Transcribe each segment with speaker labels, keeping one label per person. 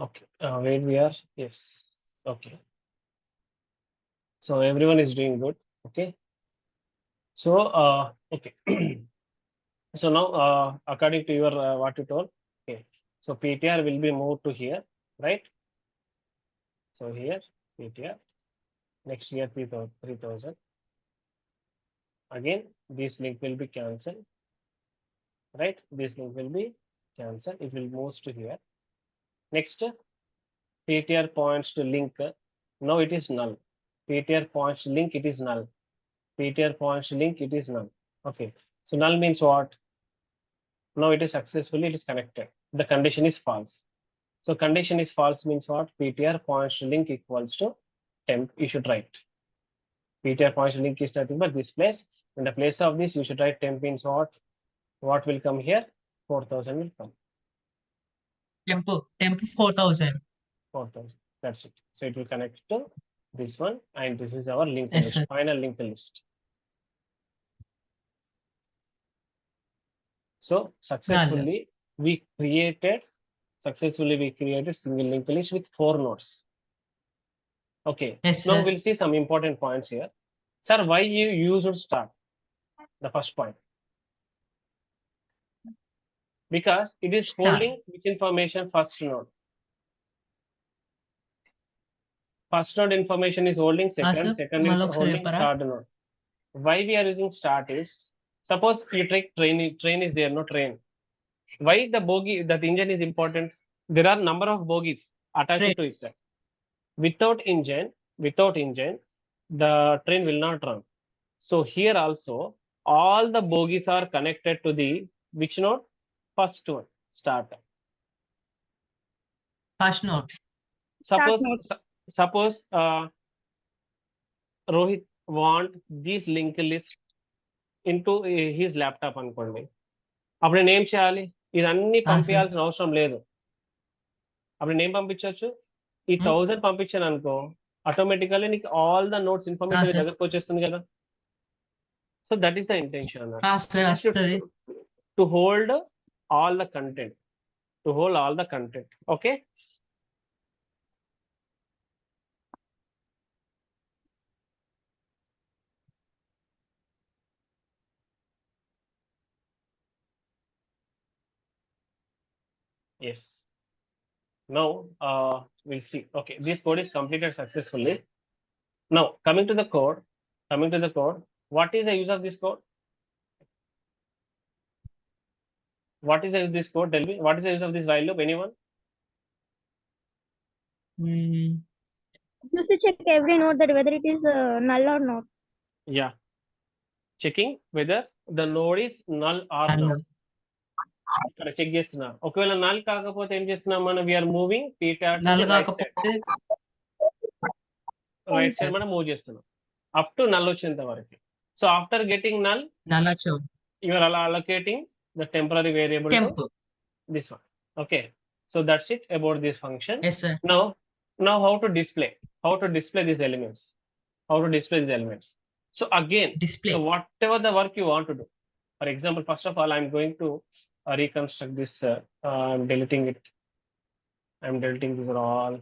Speaker 1: Okay, where we are? Yes. Okay. So everyone is doing good. Okay. So, okay. So now, according to your what you told, okay. So PTR will be moved to here, right? So here, PTR. Next year, 3,000. Again, this link will be cancelled, right? This link will be cancelled. It will move to here. Next, PTR points to link. Now it is null. PTR points to link, it is null. PTR points to link, it is null. Okay. So null means what? Now it is successfully, it is connected. The condition is false. So condition is false means what? PTR points to link equals to temp. You should write. PTR points to link is nothing but this place. In the place of this, you should write temp means what? What will come here? 4,000 will come.
Speaker 2: Temp 4,000.
Speaker 1: 4,000. That's it. So it will connect to this one, and this is our linked
Speaker 2: Yes,
Speaker 1: list,
Speaker 2: sir.
Speaker 1: final linked list. So successfully we created single linked list with 4 nodes. Okay.
Speaker 2: Yes,
Speaker 1: Now
Speaker 2: sir.
Speaker 1: we'll see some important points here. Sir, why you used start? The first point. Because it is
Speaker 2: Start.
Speaker 1: holding which information? First node. First node information is holding second
Speaker 2: sir.
Speaker 1: is
Speaker 2: మళ్ళీ ఒకసారి
Speaker 1: holding
Speaker 2: చెప్పరా?
Speaker 1: third node. Why we are using start is, suppose you take train is there, no train. Why the bogie, that engine is important? There are number of bogies attached to it. Without engine, the train will not run. So here also, all the bogies are connected to the which node? First one, start.
Speaker 2: First note.
Speaker 1: Suppose
Speaker 3: node.
Speaker 1: suppose Rohit want this linked list into his laptop అనుకోండి. అప్పుడు నేను ఏం చేయాలి? ఇదన్నీ పంపించాల్సిన అవసరం లేదు. అప్పుడు నేను పంపించవచ్చు. ఈ 1000 పంపించాను అనుకో, ఆటోమేటికల్లీ నీకు ఆల్ ద నోట్స్ ఇన్ఫర్మేషన్ దగ్గరకు వచ్చేస్తుంది కదా. So that is the intention to hold all the content, okay. Yes. Now we'll see. Okay, this code is completed successfully. Now coming to the code, what is the use of this code? What is the use of this code? Tell me, what is the use of this while loop? Anyone?
Speaker 3: Just to check every node that whether it is null or not.
Speaker 1: Yeah, checking whether the node is null or not. ఇక్కడ check చేస్తున్నా. ఒకవేళ null కాకపోతే ఏం చేస్తున్నాం మనం? We are moving right side మనం move చేస్తున్నాం up to null వచ్చేంత వరకు. So after getting null, you are allocating the temporary variable to this one. Okay, so that's it about this function.
Speaker 2: Yes, sir.
Speaker 1: Now how to display these elements? So again,
Speaker 2: Display.
Speaker 1: so whatever the work you want to do, for example, first of all, I'm going to reconstruct this. I'm deleting it. I'm deleting these are all.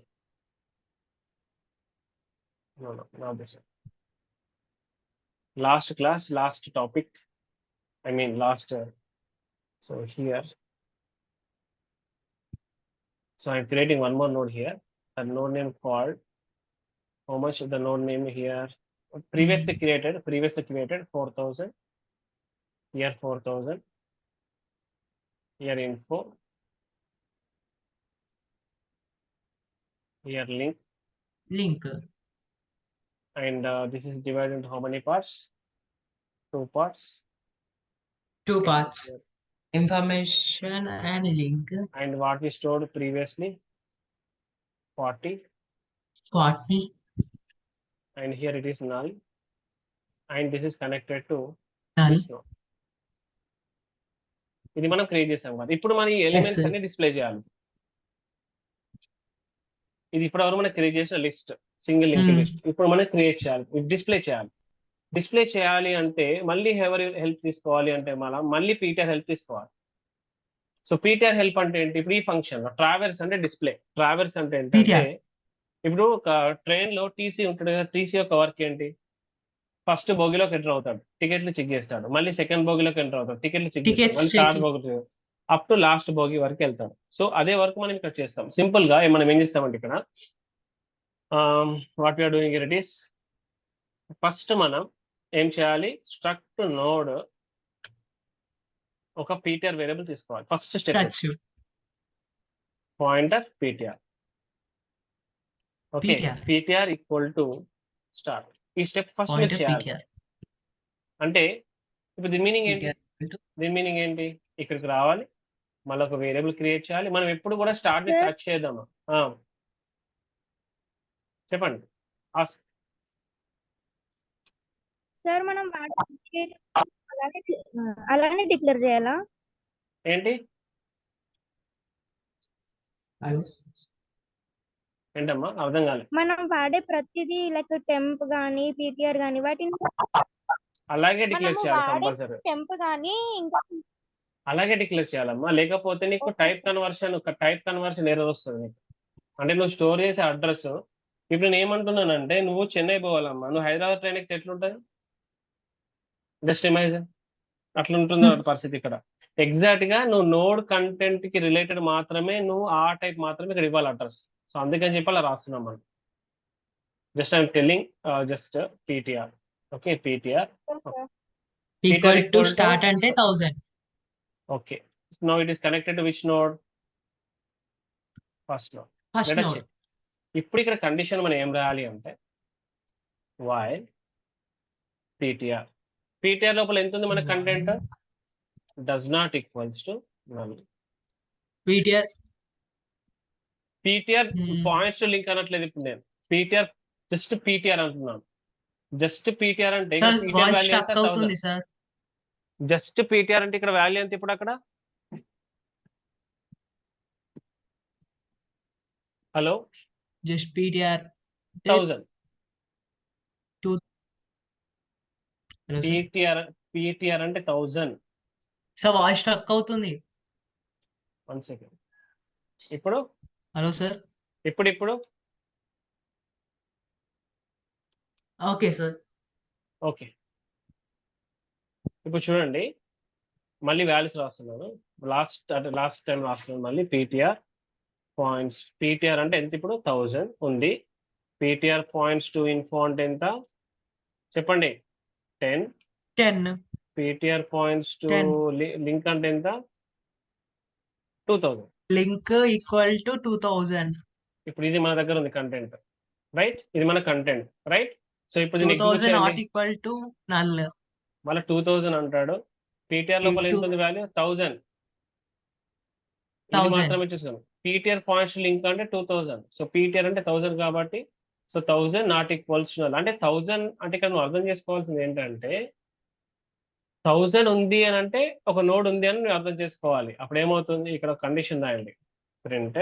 Speaker 1: No, not this one. Last class, last topic. I mean last. So here. So I'm creating one more node here. A node name called. How much is the node name here? Previously created 4,000. Here 4,000. Here info. Here link. And this is divided into how many parts? 2 parts.
Speaker 2: 2 parts. Information and link.
Speaker 1: And what we stored previously? 40. And here it is null. And this is connected to
Speaker 2: null.
Speaker 1: This node. ఇది మనం create చేసాం కదా. ఇప్పుడు మనం ఈ elements అన్ని display చేయాలి. ఇది ఇప్పుడు మనం క్రియేట్ చేసిన లిస్ట్, సింగిల్ లింక్ లిస్ట్. ఇప్పుడు మనం క్రియేట్ చేయాలి, డిస్ప్లే చేయాలి. డిస్ప్లే చేయాలి అంటే మళ్ళీ ఎవరి హెల్ప్ తీసుకోవాలి అంటే మళ్ళీ పీటీఆర్ హెల్ప్ తీసుకోవాలి. సో పీటీఆర్ హెల్ప్ అంటే ఏంటి? ఇప్పుడు ఈ ఫంక్షన్ ట్రావెర్స్ అంటే డిస్ప్లే. ట్రావెర్స్ అంటే ఏంటంటే
Speaker 2: PTR.
Speaker 1: ఇప్పుడు ఒక ట్రైన్ లో టీసీ ఉంటుంది కదా, టీసీ యొక్క వర్క్ ఏంటి? ఫస్ట్ బోగిలోకి ఎంటర్ అవుతాడు, టికెట్లు చెక్ చేస్తాడు, మళ్ళీ సెకండ్ బోగిలోకి ఎంటర్ అవుతాడు, టికెట్లు చెక్ చేస్తాడు,
Speaker 2: Tickets
Speaker 1: మళ్ళీ third
Speaker 2: checking.
Speaker 1: Bogie up to last bogie వరకు వెళ్తాడు. సో అదే వర్క్ మనం ఇక్కడ చేస్తాం. సింపుల్ గా మనం ఏం చేస్తామంటే ఇక్కడ what we are doing it is, first మనం ఏం చేయాలి? స్ట్రక్ట్ నోడ్ ఒక పీటీఆర్ వేరియబుల్ తీసుకోవాలి. First step
Speaker 2: Touch.
Speaker 1: Pointer PTR. Okay,
Speaker 2: PTR.
Speaker 1: PTR equal to start. ఈ స్టెప్ ఫస్ట్ మీరు
Speaker 2: Pointer
Speaker 1: చేయాలి.
Speaker 2: PTR.
Speaker 1: అంటే ఇప్పుడు దీని మీనింగ్ ఏంటి?
Speaker 2: PTR.
Speaker 1: దీని మీనింగ్ ఏంటి? ఇక్కడికి రావాలి, మళ్ళీ ఒక వేరియబుల్ క్రియేట్ చేయాలి. మనం ఎప్పుడు కూడా స్టార్ట్ ని
Speaker 3: Sir.
Speaker 1: టచ్ చేద్దామా? చెప్పండి.
Speaker 3: సార్ మనం అలానే డిక్లేర్ చేయాలా?
Speaker 1: ఏంటి ఏంటమ్మా అర్థం కాలేదు.
Speaker 3: మనం వాడే ప్రతిదీ లైక్ టెంప్ గానీ పీటీఆర్ గానీ వాటిని
Speaker 1: అలాగే డిక్లేర్
Speaker 3: మనము
Speaker 1: చేయాలి
Speaker 3: వాడే
Speaker 1: కంపల్సరీ.
Speaker 3: టెంప్ గానీ ఇంకా
Speaker 1: అలాగే డిక్లేర్ చేయాలమ్మా, లేకపోతే నీకు టైప్ కన్వర్షన్ ఎర్రర్ వస్తుంది నీకు. అంటే నువ్వు స్టోర్ చేసే అడ్రస్, ఇప్పుడు నేను ఏమంటున్నానంటే నువ్వు చెన్నై పోవాలమ్మా, నువ్వు హైదరాబాద్ ట్రైన్ ఎక్కితే ఎట్లుంటుంది? జస్ట్ ఇమాజిన్, అట్లుంటుంది పరిస్థితి ఇక్కడ. ఎగ్జాక్ట్ గా నువ్వు నోడ్ కంటెంట్ కి రిలేటెడ్ మాత్రమే నువ్వు ఆ టైప్ మాత్రమే ఇక్కడ ఇవ్వాలి అడ్రస్. సో అందుకని చెప్పి అలా రాస్తున్నాం మనం. Just I'm telling just PTR. Okay, PTR
Speaker 2: Equal to
Speaker 1: equal to-
Speaker 2: start అంటే 1000.
Speaker 1: Okay. Now it is connected to which node? First node.
Speaker 2: First
Speaker 1: Let us
Speaker 2: node.
Speaker 1: check. ఇప్పుడు ఇక్కడ కండిషన్ మనం ఏం రాయాలి అంటే వైల్ పీటీఆర్. పీటీఆర్ లోపల ఎంత ఉంది మన content? Does not equals to null.
Speaker 2: PTR.
Speaker 1: PTR
Speaker 2: Hmm.
Speaker 1: Points to link అనట్లేదు ఇప్పుడు నేను. పీటీఆర్ జస్ట్ పీటీఆర్ అంటున్నాను. జస్ట్ పీటీఆర్ అంటే
Speaker 2: Sir,
Speaker 1: PTR
Speaker 2: voice
Speaker 1: value
Speaker 2: stuck
Speaker 1: ఎంత?
Speaker 2: అవుతుంది సార్.
Speaker 1: జస్ట్ పీటీఆర్ అంటే ఇక్కడ వాల్యూ ఎంత ఇప్పుడు అక్కడ? Hello,
Speaker 2: Just PTR.
Speaker 1: 1000.
Speaker 2: Hello sir.
Speaker 1: PTR అంటే 1000.
Speaker 2: సార్ వాయిస్ స్ట్రక్ అవుతుంది.
Speaker 1: 1 సెకండ్. ఇప్పుడు
Speaker 2: హలో సార్.
Speaker 1: ఇప్పుడు
Speaker 2: ఓకే సార్.
Speaker 1: ఓకే. ఇప్పుడు చూడండి, మళ్ళీ వాల్యూస్ రాస్తున్నాను. లాస్ట్ టైం రాస్తున్నాను మళ్ళీ పీటీఆర్ పాయింట్స్. పీటీఆర్ అంటే ఎంత ఇప్పుడు? 1000 ఉంది. పీటీఆర్ పాయింట్స్ టు ఇన్ఫో అంటే ఎంత చెప్పండి? 10.
Speaker 2: 10.
Speaker 1: PTR points to
Speaker 2: 10.
Speaker 1: లింక్ అంటే ఎంత? 2000.
Speaker 2: Link equal to 2000.
Speaker 1: ఇప్పుడు ఇది మన దగ్గర ఉంది కంటెంట్, రైట్? ఇది మన కంటెంట్, రైట్? సో ఇప్పుడు దీన్ని execute
Speaker 2: 2000 నాట్
Speaker 1: చేయండి.
Speaker 2: Equal to null.
Speaker 1: మళ్ళీ 2000 అంటాడు. పీటీఆర్ లోపల ఎంత ఉంది వాల్యూ? 1000. ఇది
Speaker 2: 1000.
Speaker 1: మాత్రమే చూసుకోండి. పీటీఆర్ పాయింట్స్ లింక్ అంటే 2000. సో పీటీఆర్ అంటే 1000 కాబట్టి సో 1000 నాట్ ఈక్వల్స్ టు అంటే 1000 అంటే ఇక్కడ నువ్వు అర్థం చేసుకోవాల్సింది ఏంటంటే 1000 ఉంది అని అంటే ఒక నోడ్ ఉంది అని నువ్వు అర్థం చేసుకోవాలి. అప్పుడు ఏమవుతుంది? ఇక్కడ కండిషన్ రాయండి, print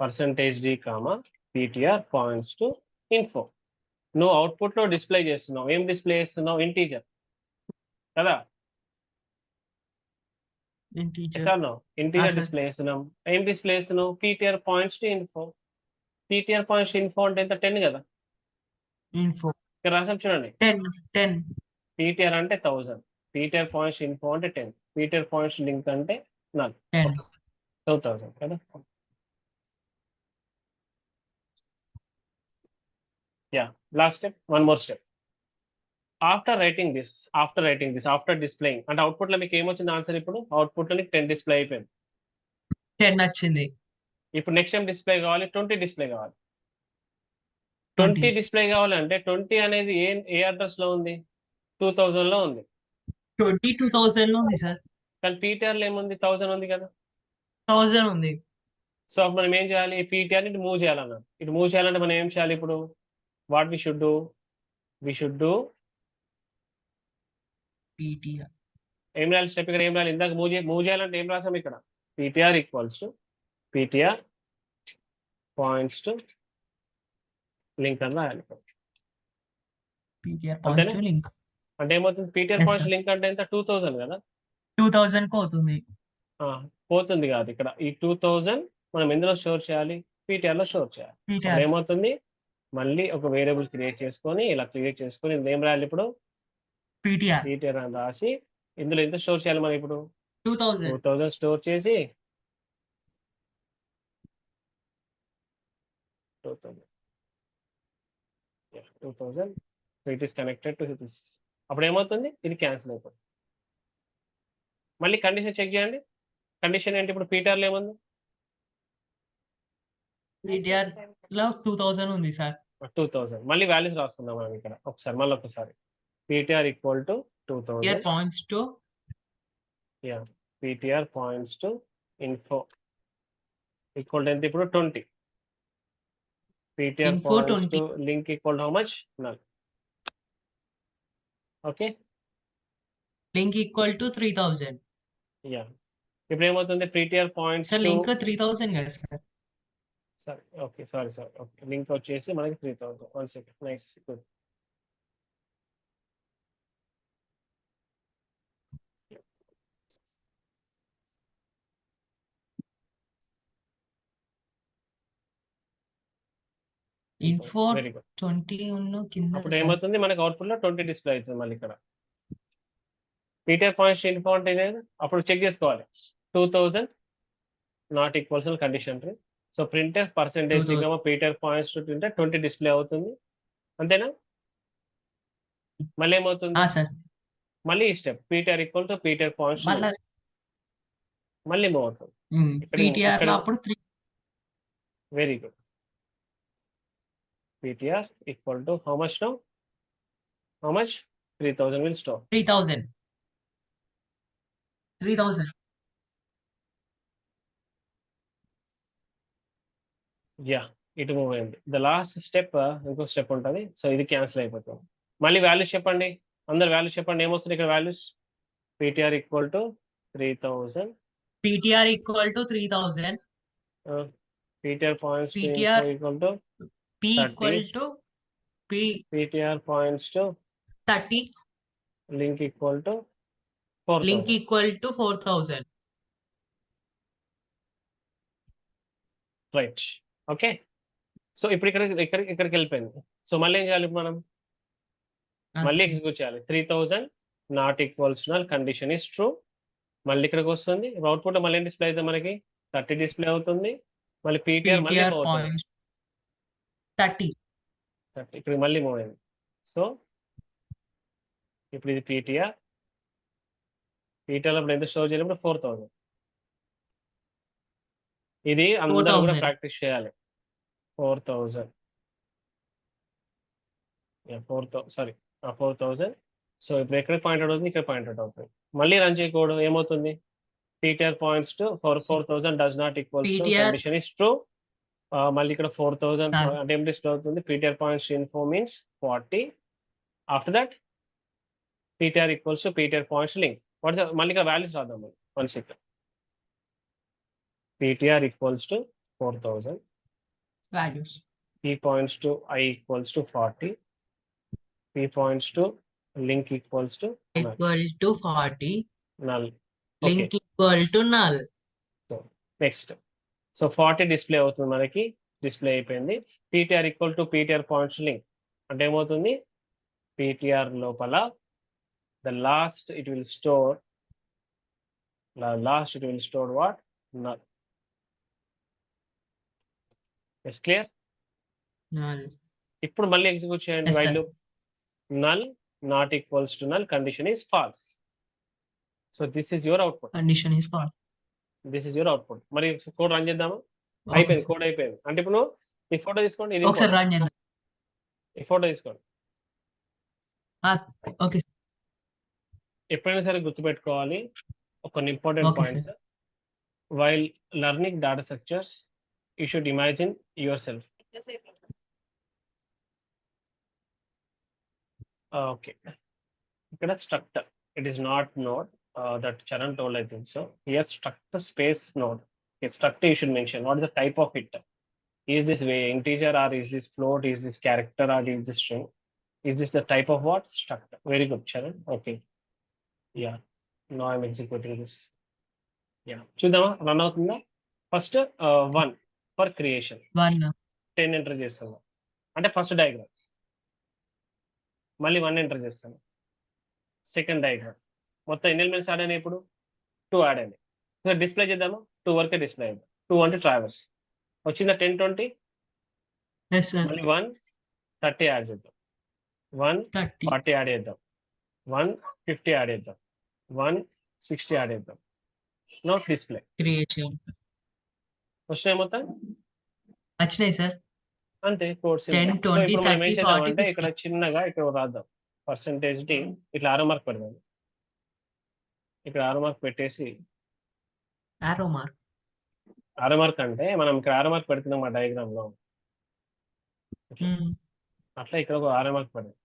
Speaker 1: %d comma PTR points to info. నువ్వు అవుట్పుట్ లో డిస్ప్లే చేస్తున్నావు. ఏం డిస్ప్లే చేస్తున్నావు? ఇంటీజర్ కదా?
Speaker 2: ఇంటీజర్.
Speaker 1: Integer
Speaker 2: sir.
Speaker 1: డిస్ప్లే చేస్తున్నాం. ఏం డిస్ప్లే చేస్తున్నావు? PTR points to info. PTR points to info అంటే ఎంత? 10 కదా?
Speaker 2: ఇన్ఫో.
Speaker 1: ఇక్కడ రాసాం చూడండి.
Speaker 2: 10.
Speaker 1: పీటీఆర్ అంటే 1000. పీటీఆర్ పాయింట్స్ ఇన్ఫో అంటే 10. పీటీఆర్ పాయింట్స్ లింక్ అంటే నల్.
Speaker 2: 10.
Speaker 1: 2000 కదా? Yeah, last step, one more step. After writing this, after displaying, and output లో మీకు ఏమొచ్చింది ఆన్సర్? ఇప్పుడు అవుట్పుట్ లో నీకు 10 డిస్ప్లే అయిపోయింది.
Speaker 2: 10 వచ్చింది.
Speaker 1: ఇప్పుడు నెక్స్ట్ టైం డిస్ప్లే కావాలి, 20 డిస్ప్లే కావాలి. 20 డిస్ప్లే కావాలంటే 20 అనేది ఏ అడ్రస్ లో ఉంది? 2000 లో ఉంది.
Speaker 2: 2000 లో ఉంది సార్.
Speaker 1: కానీ పీటీఆర్ లో ఏముంది? 1000 ఉంది కదా?
Speaker 2: 1000 ఉంది.
Speaker 1: సో అప్పుడు మనం ఏం చేయాలి? పీటీఆర్ ఇటు మూవ్ చేయాలన్నాడు. ఇటు మూవ్ చేయాలంటే మనం ఏం చేయాలి ఇప్పుడు? What we should do
Speaker 2: PTR.
Speaker 1: ఏం రాయాలి? స్టెప్ ఇక్కడ ఏం రాయాలి? ఇందాక మూవ్ చేయాలంటే ఏం రాసాం ఇక్కడ? PTR equals to PTR points to link అని రాయాలి.
Speaker 2: పీటీఆర్ పాయింట్స్ టు లింక్
Speaker 1: అంటే ఏమవుతుంది PTR
Speaker 2: Yes,
Speaker 1: points
Speaker 2: sir.
Speaker 1: Link అంటే ఎంత 2000 కదా
Speaker 2: 2000 కు అవుతుంది.
Speaker 1: పోతుంది కాదు ఇక్కడ ఈ 2000 మనం ఎందులో స్టోర్ చేయాలి పీటీఆర్ లో స్టోర్ చేయాలి అప్పుడు
Speaker 2: పీటీఆర్
Speaker 1: ఏమవుతుంది మళ్ళీ ఒక వేరియబుల్ క్రియేట్ చేసుకొని ఇలా క్రియేట్ చేసుకొని ఇందులో ఏం రాయాలి ఇప్పుడు
Speaker 2: పీటీఆర్
Speaker 1: పీటీఆర్ అని రాసి ఇందులో ఎంత స్టోర్ చేయాలి మనం ఇప్పుడు
Speaker 2: 2000
Speaker 1: 2000 స్టోర్ చేసి 2000 so it is connected to this అప్పుడు ఏమవుతుంది ఇది క్యాన్సిల్ అయిపోతుంది మళ్ళీ కండిషన్ చెక్ చేయండి కండిషన్ ఏంటి ఇప్పుడు పీటీఆర్ లో ఏముంది
Speaker 2: పీటీఆర్ లో 2000 ఉంది సార్.
Speaker 1: 2000 మళ్ళీ వాల్యూస్ రాసుకుందాం మనం ఇక్కడ ఒకసారి మళ్ళీ ఒకసారి PTR equal to
Speaker 2: PTR
Speaker 1: 2000
Speaker 2: points to
Speaker 1: ptr points to info equal to ఎంత ఇప్పుడు 20 ptr
Speaker 2: Info
Speaker 1: points
Speaker 2: 20.
Speaker 1: to link equal to how much null okay
Speaker 2: link equal to 3000.
Speaker 1: yeah ఇప్పుడు ఏమవుతుంది ptr points
Speaker 2: sir
Speaker 1: to
Speaker 2: link 3000 కదా sir.
Speaker 1: sorry okay sorry okay link వచ్చేసి మనకి 3000 one second nice good
Speaker 2: info
Speaker 1: very good
Speaker 2: 20 ఉన్న కింద
Speaker 1: అప్పుడు
Speaker 2: sir.
Speaker 1: ఏమవుతుంది మనకి అవుట్పుట్ లో 20 డిస్ప్లే అవుతుంది మళ్ళీ ఇక్కడ పీటీఆర్ పాయింట్స్ ఇన్ఫో అంటే ఇదేనా? అప్పుడు చెక్ చేసుకోవాలి 2000 not equals condition so printf percentage
Speaker 2: 2000.
Speaker 1: PTR points ఉంటే 20 డిస్ప్లే అవుతుంది అంతేనా మళ్ళీ ఏమవుతుంది
Speaker 2: సార్
Speaker 1: మళ్ళీ ఈ step PTR equal to PTR points
Speaker 2: మళ్ళీ
Speaker 1: మళ్ళీ మూవ్ అవుతుంది
Speaker 2: పీటీఆర్ లో అప్పుడు 3
Speaker 1: very good ptr equal to how much now how much 3000 will store
Speaker 2: 3000
Speaker 1: yeah ఇటు మూవ్ అయింది ద లాస్ట్ స్టెప్ ఇంకో స్టెప్ ఉంటుంది సో ఇది క్యాన్సిల్ అయిపోతుంది మళ్ళీ వాల్యూస్ చెప్పండి అందరు వాల్యూస్ చెప్పండి ఏమొస్తుంది ఇక్కడ values ptr equal to 3000
Speaker 2: PTR equal to 3000
Speaker 1: ptr points to
Speaker 2: PTR
Speaker 1: info equal to
Speaker 2: p
Speaker 1: 30.
Speaker 2: Equal to p
Speaker 1: ptr points to
Speaker 2: 30
Speaker 1: link equal to
Speaker 2: link
Speaker 1: 4000
Speaker 2: equal to 4000.
Speaker 1: Right okay so ఇప్పుడు ఇక్కడికి వెళ్ళిపోయింది so మళ్ళీ ఏం చేయాలి ఇప్పుడు మనం మళ్ళీ execute చేయాలి 3000 not equals null condition is true మళ్ళీ ఇక్కడికి వస్తుంది అవుట్పుట్ మళ్ళీ డిస్ప్లే అయితే మనకి 30 డిస్ప్లే అవుతుంది మళ్ళీ పీటీఆర్ మళ్ళీ
Speaker 2: పీటీఆర్
Speaker 1: move అవుతుంది.
Speaker 2: పాయింట్స్ 30
Speaker 1: ఇక్కడ మళ్ళీ మూవ్ అయింది సో ఇప్పుడు ఇది పీటీఆర్ పీటీఆర్ ఎంత స్టోర్ చేయాలి 4000 ఇది అందరూ కూడా
Speaker 2: 4000.
Speaker 1: ప్రాక్టీస్ చేయాలి 4000 సారీ 4000 సో ఇప్పుడు ఎక్కడ పాయింట్ అవుట్ అవుతుంది ఇక్కడ పాయింట్ అవుట్ అవుతుంది మళ్ళీ రన్ చేయకూడదు ఏమవుతుంది ptr points to 4000 does not equal to
Speaker 2: PTR
Speaker 1: condition is true మళ్ళీ ఇక్కడ 4000
Speaker 2: Done.
Speaker 1: అంటే ఏం డిస్ప్లే అవుతుంది ptr points to info means 40 after that ptr equals to ptr points link what is మళ్ళీ ఇక్కడ వాల్యూస్ రాద్దాం one second ptr equals to 4000
Speaker 2: values
Speaker 1: p points to i equals to 40 p points to link equals to null.
Speaker 2: Equal to 40
Speaker 1: null
Speaker 2: link equal to null.
Speaker 1: So next so 40 display అవుతుంది మనకి display అయిపోయింది ptr equal to ptr points link అంటే ఏమవుతుంది ptr లోపల the last it will store what null yes clear
Speaker 2: null
Speaker 1: ఇప్పుడు మళ్ళీ execute చేయండి
Speaker 2: Yes, sir.
Speaker 1: While loop null not equals to null condition is false so this is your output
Speaker 2: condition is false.
Speaker 1: మరి code run చేద్దామా అయిపోయింది code అయిపోయింది అంటే ఇప్పుడు నువ్వు ఈ ఫోటో తీసుకోండి ఇది
Speaker 2: ఒకసారి రన్ చేద్దాం.
Speaker 1: ఈ ఫోటో తీసుకోండి
Speaker 2: ఓకే
Speaker 1: ఎప్పుడైనా సరే గుర్తుపెట్టుకోవాలి కొన్ని important
Speaker 2: Okay,
Speaker 1: points while learning data structures you should imagine yourself okay ఇక్కడ structure it is not node that Charan told I think so here structure space node structure you should mention what is the type of it is this way integer or is this float is this character or is this string Is this the type of what? Structure. Very good, Sharon. Okay. Yeah. Now I'm executing this. Yeah. చూద్దామా run అవుతుందా? First 1 for creation
Speaker 2: 1.
Speaker 1: 10 enter చేస్తాను. అంటే first diagram. మళ్ళీ 1 enter చేస్తాను. Second diagram. మొత్తం ఎన్ని elements add అయినాయి ఇప్పుడు? 2 యాడ్ అయినాయి. సో డిస్ప్లే చేద్దాము. 2 వరకే డిస్ప్లే చేద్దాం. 2 అంటే ట్రావెల్స్. వచ్చిందా 10, 20?
Speaker 2: Yes, sir.
Speaker 1: మళ్ళీ 1 30 యాడ్ చేద్దాం. 1
Speaker 2: 30.
Speaker 1: 40 యాడ్ చేద్దాం. 1 50 యాడ్ చేద్దాం. 1 60 యాడ్ చేద్దాం. No display.
Speaker 2: Creation.
Speaker 1: వచ్చినాయి మొత్తం?
Speaker 2: వచ్చినాయి సార్.
Speaker 1: అంతే కోడ్
Speaker 2: 10,
Speaker 1: సింపుల్. సో
Speaker 2: 20,
Speaker 1: ఇప్పుడు మనం
Speaker 2: 30,
Speaker 1: ఏం చేద్దామంటే
Speaker 2: 40,
Speaker 1: ఇక్కడ చిన్నగా ఇక్కడ రాద్దాం. పర్సెంటేజ్ డి ఇట్లా ఆరో మార్క్ పెడదాం. ఇక్కడ ఆరో మార్క్ పెట్టేసి
Speaker 2: arrow mark.
Speaker 1: ఆరో మార్క్ అంటే మనం ఇక్కడ ఆరో మార్క్ పెడుతున్నాం ఆ డయాగ్రామ్ లో. అట్లా ఇక్కడ ఒక ఆరో మార్క్ పెడదాం.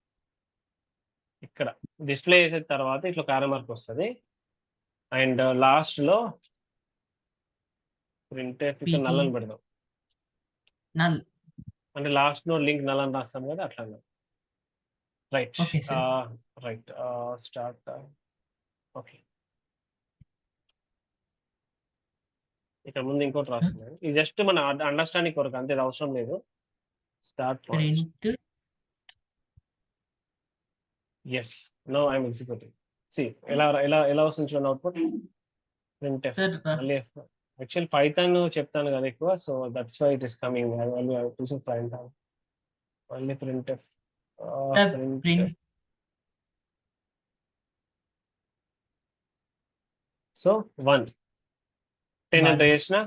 Speaker 1: ఇక్కడ డిస్ప్లే చేసిన తర్వాత ఇట్లా ఒక ఆరో మార్క్ వస్తుంది. అండ్ లాస్ట్ లో ప్రింట్ ఇక్కడ
Speaker 2: PT.
Speaker 1: నల్ అని పెడదాం.
Speaker 2: Null.
Speaker 1: అంటే లాస్ట్ లో లింక్ నల్ అని రాస్తాం కదా అట్లా. Right.
Speaker 2: Okay, sir.
Speaker 1: Right. Start. Okay. ఇక్కడ ముందు ఇంకోటి రాస్తున్నాను. ఇది జస్ట్ మన అండర్స్టాండింగ్ కొరకు అంతే, ఇది అవసరం లేదు. Start point.
Speaker 2: Print.
Speaker 1: Yes. No I'm executing. C ఎలా ఎలా ఎలా వస్తుంది చూడండి అవుట్పుట్. Print f.
Speaker 2: Sir,
Speaker 1: మళ్ళీ యాక్చువల్ పైథాన్ చెప్తాను కదా ఎక్కువ, so that's why it is coming. మళ్ళీ print f.
Speaker 2: print.
Speaker 1: So 1 10
Speaker 2: One.
Speaker 1: Enter చేసిన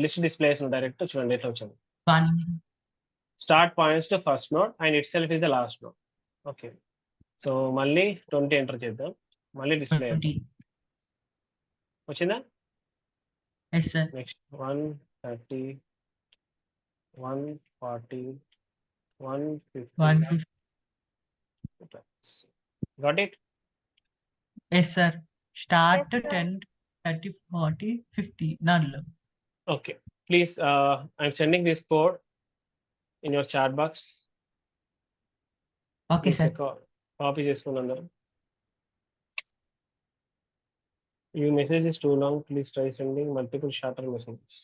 Speaker 1: లిస్ట్ డిస్ప్లే చేసిన డైరెక్ట్ చూడండి ఎట్లా వచ్చింది.
Speaker 2: 1.
Speaker 1: Start points to first node and itself is the last node. Okay. So మళ్ళీ 20 ఎంటర్ చేద్దాం. మళ్ళీ డిస్ప్లే
Speaker 2: 20.
Speaker 1: వచ్చిందా?
Speaker 2: Yes, sir.
Speaker 1: Next 130 140 150.
Speaker 2: 150.
Speaker 1: Got it?
Speaker 2: Yes, sir. Start
Speaker 3: Yes,
Speaker 2: to
Speaker 3: sir.
Speaker 2: 10, 30, 40, 50. Null.
Speaker 1: Okay. Please, I'm sending this code in your chat box.
Speaker 2: Okay, sir.
Speaker 1: Copy చేసుకోండి అందరూ. Your message is too long. Please try sending multiple shorter messages.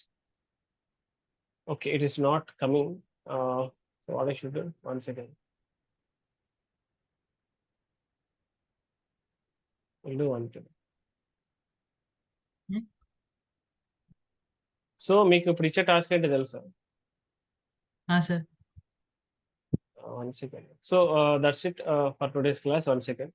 Speaker 1: Okay, it is not coming. So what I should do? 1 second. We'll do one thing. So మీకు ఇప్పుడు ఇచ్చే task ఏంటి తెలుసా?
Speaker 2: Sir.
Speaker 1: 1 second. So that's it for today's class. 1 second.